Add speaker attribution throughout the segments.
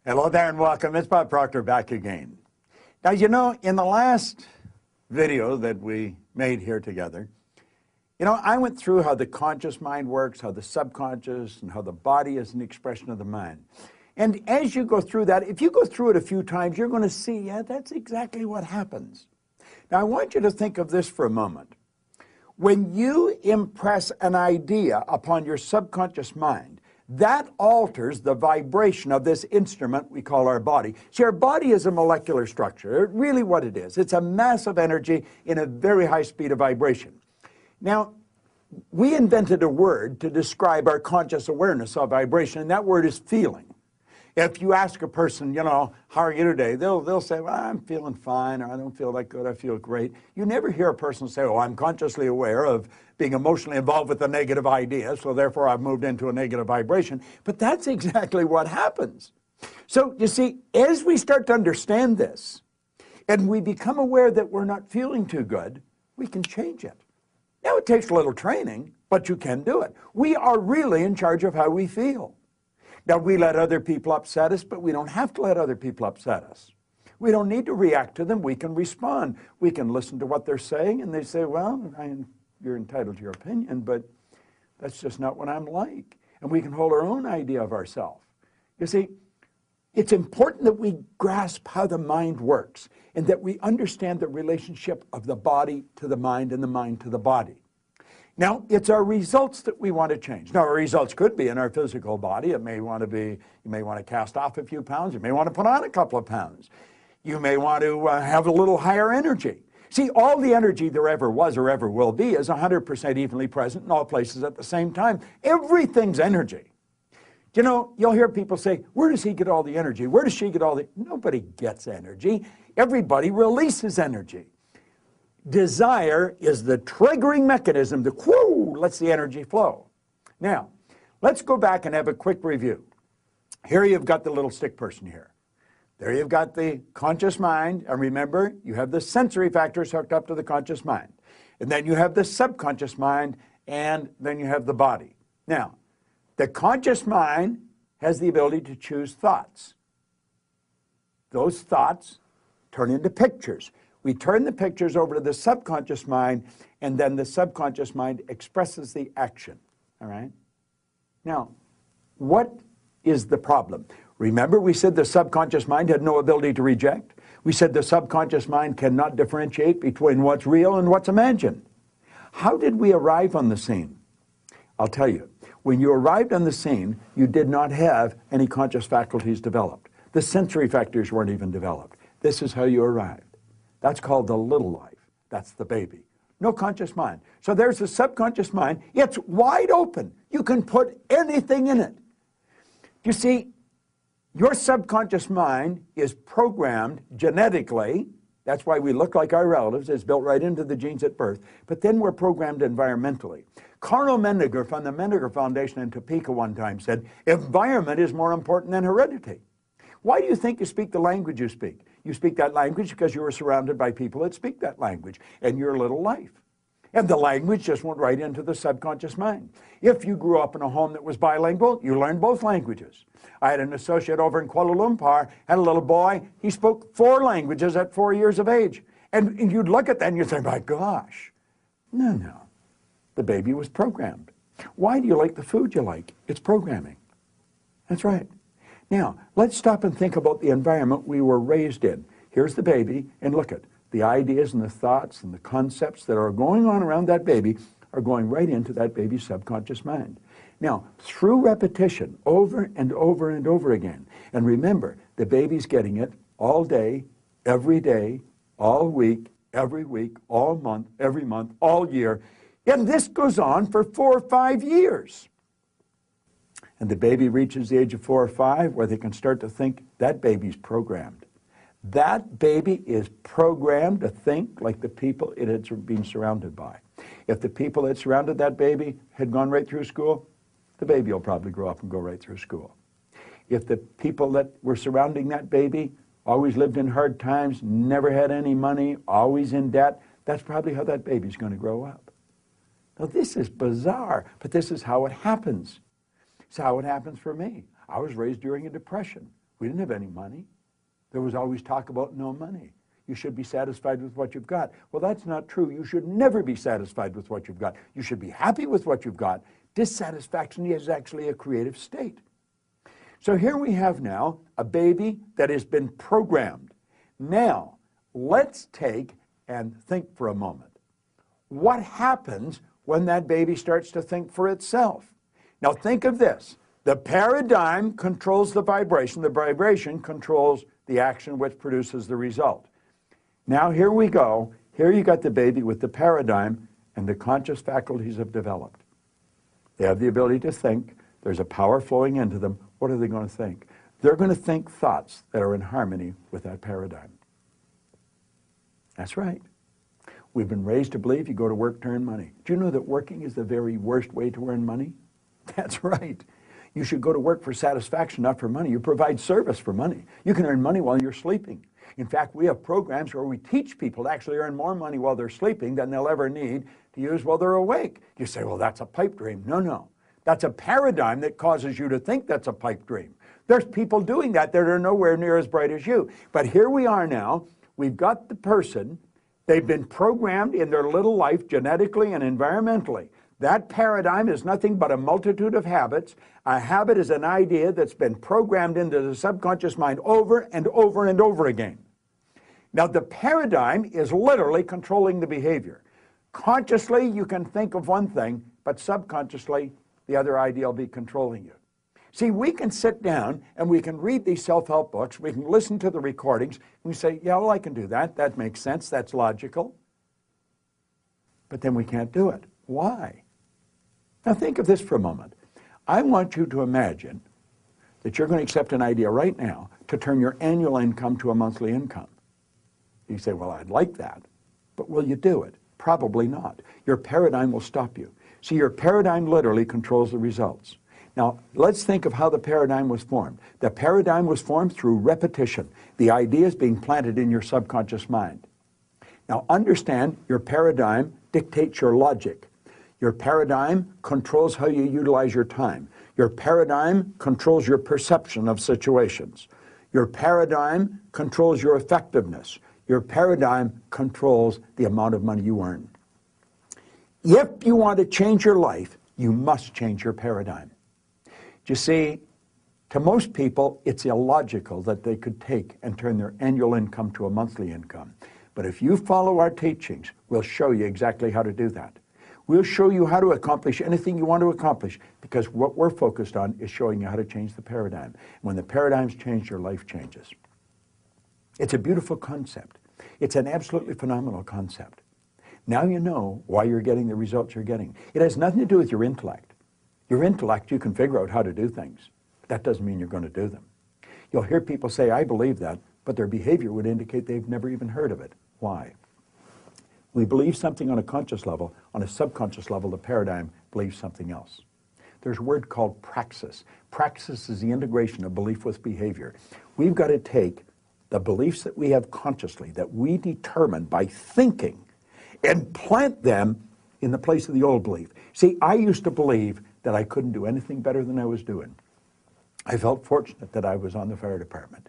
Speaker 1: Hello there and welcome. It's Bob Proctor back again. Now, you know, in the last video that we made here together, I went through how the conscious mind works, how the subconscious, and how the body is an expression of the mind. And as you go through that, if you go through it a few times, you're going to see, yeah, that's exactly what happens. Now, I want you to think of this for a moment. When you impress an idea upon your subconscious mind, that alters the vibration of this instrument we call our body. See, our body is a molecular structure. Really what it is. It's a mass of energy in a very high speed of vibration. Now, we invented a word to describe our conscious awareness of vibration, and that word is feeling. If you ask a person, how are you today? They'll say, well, I'm feeling fine, or I don't feel that good, I feel great. You never hear a person say, oh, I'm consciously aware of being emotionally involved with a negative idea, so therefore I've moved into a negative vibration. But that's exactly what happens. So, you see, as we start to understand this, and we become aware that we're not feeling too good, we can change it. Now, it takes a little training, but you can do it. We are really in charge of how we feel. Now, we let other people upset us, but we don't have to let other people upset us. We don't need to react to them. We can respond. We can listen to what they're saying, and they say, well, you're entitled to your opinion, but that's just not what I'm like. And we can hold our own idea of ourselves. You see, it's important that we grasp how the mind works and that we understand the relationship of the body to the mind and the mind to the body. Now, it's our results that we want to change. Now, our results could be in our physical body. It may want to be, you may want to cast off a few pounds. You may want to put on a couple of pounds. You may want to have a little higher energy. See, all the energy there ever was or ever will be is 100% evenly present in all places at the same time. Everything's energy. You'll hear people say, where does he get all the energy? Where does she get all the... Nobody gets energy. Everybody releases energy. Desire is the triggering mechanism that lets the energy flow. Now, let's go back and have a quick review. Here you've got the little stick person here. There you've got the conscious mind, and remember, you have the sensory factors hooked up to the conscious mind. And then you have the subconscious mind, and then you have the body. Now, the conscious mind has the ability to choose thoughts. Those thoughts turn into pictures. We turn the pictures over to the subconscious mind, and then the subconscious mind expresses the action, all right? Now, what is the problem? Remember, we said the subconscious mind had no ability to reject. We said the subconscious mind cannot differentiate between what's real and what's imagined. How did we arrive on the scene? I'll tell you. When you arrived on the scene, you did not have any conscious faculties developed. The sensory factors weren't even developed. This is how you arrived. That's called the little life. That's the baby. No conscious mind. So there's the subconscious mind. It's wide open. You can put anything in it. You see, your subconscious mind is programmed genetically. That's why we look like our relatives. It's built right into the genes at birth. But then we're programmed environmentally. Carl Mendinger from the Mendinger Foundation in Topeka one time said, environment is more important than heredity. Why do you think you speak the language you speak? You speak that language because you were surrounded by people that speak that language in your little life. And the language just went right into the subconscious mind. If you grew up in a home that was bilingual, you learned both languages. I had an associate over in Kuala Lumpur, had a little boy, he spoke 4 languages at 4 years of age. And you'd look at that and you'd say, my gosh. No. The baby was programmed. Why do you like the food you like? It's programming. That's right. Now, let's stop and think about the environment we were raised in. Here's the baby, and look at the ideas and the thoughts and the concepts that are going on around that baby are going right into that baby's subconscious mind. Now, through repetition, over and over and over again, and remember, the baby's getting it all day, all week, every week, all month, every month, all year, and this goes on for 4 or 5 years. And the baby reaches the age of 4 or 5 where they can start to think that baby's programmed. That baby is programmed to think like the people it had been surrounded by. If the people that surrounded that baby had gone right through school, the baby will probably grow up and go right through school. If the people that were surrounding that baby always lived in hard times, never had any money, always in debt, that's probably how that baby's going to grow up. Now, this is bizarre, but this is how it happens. It's how it happens for me. I was raised during a depression. We didn't have any money. There was always talk about no money. You should be satisfied with what you've got. Well, that's not true. You should never be satisfied with what you've got. You should be happy with what you've got. Dissatisfaction is actually a creative state. So here we have now a baby that has been programmed. Now, let's take and think for a moment. What happens when that baby starts to think for itself? Now think of this. The paradigm controls the vibration controls the action which produces the result. Now here we go. Here you got the baby with the paradigm, and the conscious faculties have developed. They have the ability to think. There's a power flowing into them. What are they going to think? They're going to think thoughts that are in harmony with that paradigm. That's right. We've been raised to believe you go to work to earn money. Do you know that working is the very worst way to earn money? That's right. You should go to work for satisfaction, not for money. You provide service for money. You can earn money while you're sleeping. In fact, we have programs where we teach people to actually earn more money while they're sleeping than they'll ever need to use while they're awake. You say, well, that's a pipe dream. No, no. That's a paradigm that causes you to think that's a pipe dream. There's people doing that that are nowhere near as bright as you. But here we are now. We've got the person. They've been programmed in their little life genetically and environmentally. That paradigm is nothing but a multitude of habits. A habit is an idea that's been programmed into the subconscious mind over and over and over again. Now, the paradigm is literally controlling the behavior. Consciously, you can think of one thing, but subconsciously, the other idea will be controlling you. See, we can sit down and we can read these self-help books, we can listen to the recordings, and we say, yeah, well, I can do that. That makes sense. That's logical. But then we can't do it. Why? Now think of this for a moment. I want you to imagine that you're going to accept an idea right now to turn your annual income to a monthly income. You say, well, I'd like that, but will you do it? Probably not. Your paradigm will stop you. See, your paradigm literally controls the results. Now, let's think of how the paradigm was formed. The paradigm was formed through repetition. The ideas being planted in your subconscious mind. Now, understand your paradigm dictates your logic. Your paradigm controls how you utilize your time. Your paradigm controls your perception of situations. Your paradigm controls your effectiveness. Your paradigm controls the amount of money you earn. If you want to change your life, you must change your paradigm. You see, to most people, it's illogical that they could take and turn their annual income to a monthly income. But if you follow our teachings, we'll show you exactly how to do that. We'll show you how to accomplish anything you want to accomplish, because what we're focused on is showing you how to change the paradigm. When the paradigm's changed, your life changes. It's a beautiful concept. It's an absolutely phenomenal concept. Now you know why you're getting the results you're getting. It has nothing to do with your intellect. Your intellect, you can figure out how to do things. That doesn't mean you're going to do them. You'll hear people say, I believe that, but their behavior would indicate they've never even heard of it. Why? We believe something on a conscious level. On a subconscious level, the paradigm believes something else. There's a word called praxis. Praxis is the integration of belief with behavior. We've got to take the beliefs that we have consciously, that we determine by thinking, and plant them in the place of the old belief. See, I used to believe that I couldn't do anything better than I was doing. I felt fortunate that I was on the fire department.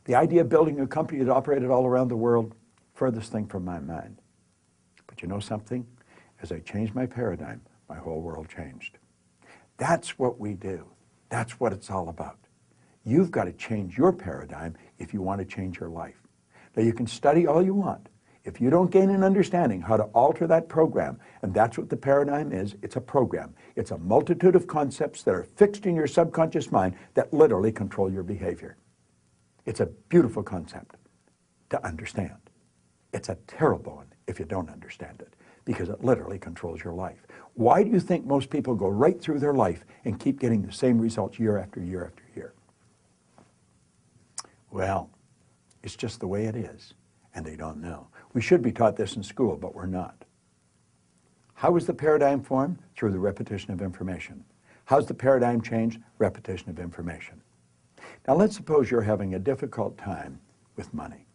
Speaker 1: The idea of building a company that operated all around the world, furthest thing from my mind. But you know something? As I changed my paradigm, my whole world changed. That's what we do. That's what it's all about. You've got to change your paradigm if you want to change your life. Now, you can study all you want. If you don't gain an understanding how to alter that program, and that's what the paradigm is, it's a program. It's a multitude of concepts that are fixed in your subconscious mind that literally control your behavior. It's a beautiful concept to understand. It's a terrible one if you don't understand it, because it literally controls your life. Why do you think most people go right through their life and keep getting the same results year after year after year? Well, it's just the way it is, and they don't know. We should be taught this in school, but we're not. How is the paradigm formed? Through the repetition of information. How's the paradigm changed? Repetition of information. Now let's suppose you're having a difficult time with money.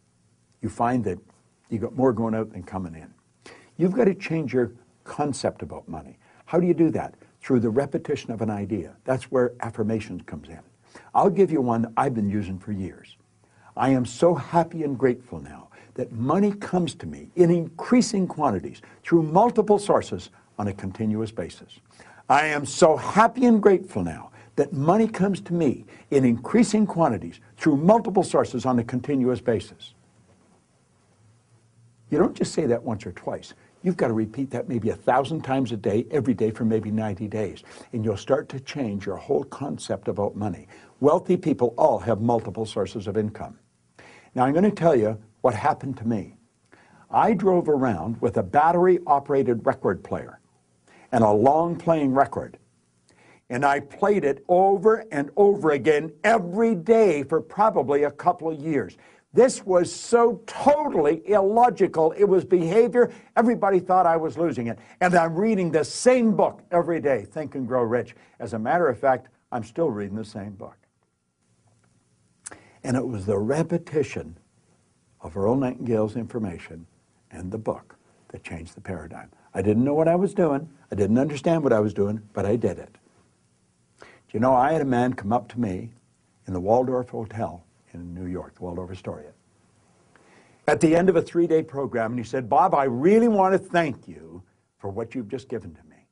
Speaker 1: You find that you got more going out than coming in. You've got to change your concept about money. How do you do that? Through the repetition of an idea. That's where affirmations comes in. I'll give you one that I've been using for years. I am so happy and grateful now that money comes to me in increasing quantities through multiple sources on a continuous basis. I am so happy and grateful now that money comes to me in increasing quantities through multiple sources on a continuous basis. You don't just say that once or twice. You've got to repeat that maybe 1,000 times a day, every day for maybe 90 days. And you'll start to change your whole concept about money. Wealthy people all have multiple sources of income. Now, I'm going to tell you what happened to me. I drove around with a battery-operated record player and a long-playing record. And I played it over and over again every day for probably a couple of years. This was so totally illogical. It was behavior. Everybody thought I was losing it. And I'm reading the same book every day, Think and Grow Rich. As a matter of fact, I'm still reading the same book. And it was the repetition of Earl Nightingale's information and the book that changed the paradigm. I didn't know what I was doing. I didn't understand what I was doing, but I did it. Do you know, I had a man come up to me in the Waldorf Hotel in New York, the Waldorf Astoria, at the end of a 3-day program, and he said, "Bob, I really want to thank you for what you've just given to me."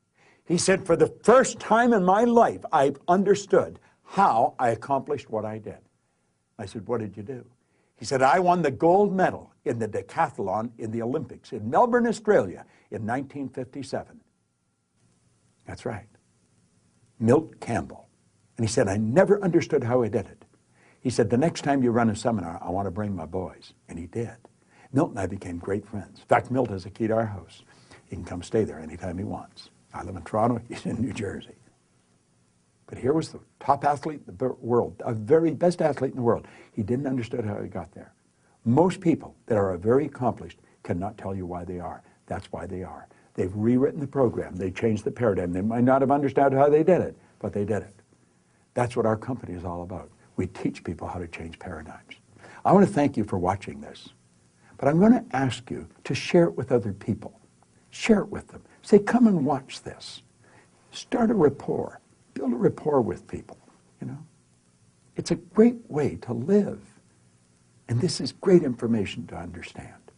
Speaker 1: He said, "For the first time in my life, I've understood how I accomplished what I did." I said, "What did you do?" He said, "I won the gold medal in the decathlon in the Olympics in Melbourne, Australia in 1957. That's right. Milt Campbell. And he said, "I never understood how I did it." He said, "The next time you run a seminar, I want to bring my boys." And he did. Milt and I became great friends. In fact, Milt has a key to our house. He can come stay there anytime he wants. I live in Toronto. He's in New Jersey. But here was the top athlete in the world, a very best athlete in the world. He didn't understand how he got there. Most people that are very accomplished cannot tell you why they are. That's why they are. They've rewritten the program. They changed the paradigm. They might not have understood how they did it, but they did it. That's what our company is all about. We teach people how to change paradigms. I want to thank you for watching this, but I'm going to ask you to share it with other people. Share it with them. Say, "Come and watch this." Start a rapport. Build a rapport with people, you know. It's a great way to live. And this is great information to understand.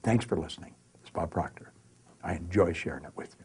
Speaker 1: Thanks for listening. It's Bob Proctor. I enjoy sharing it with you.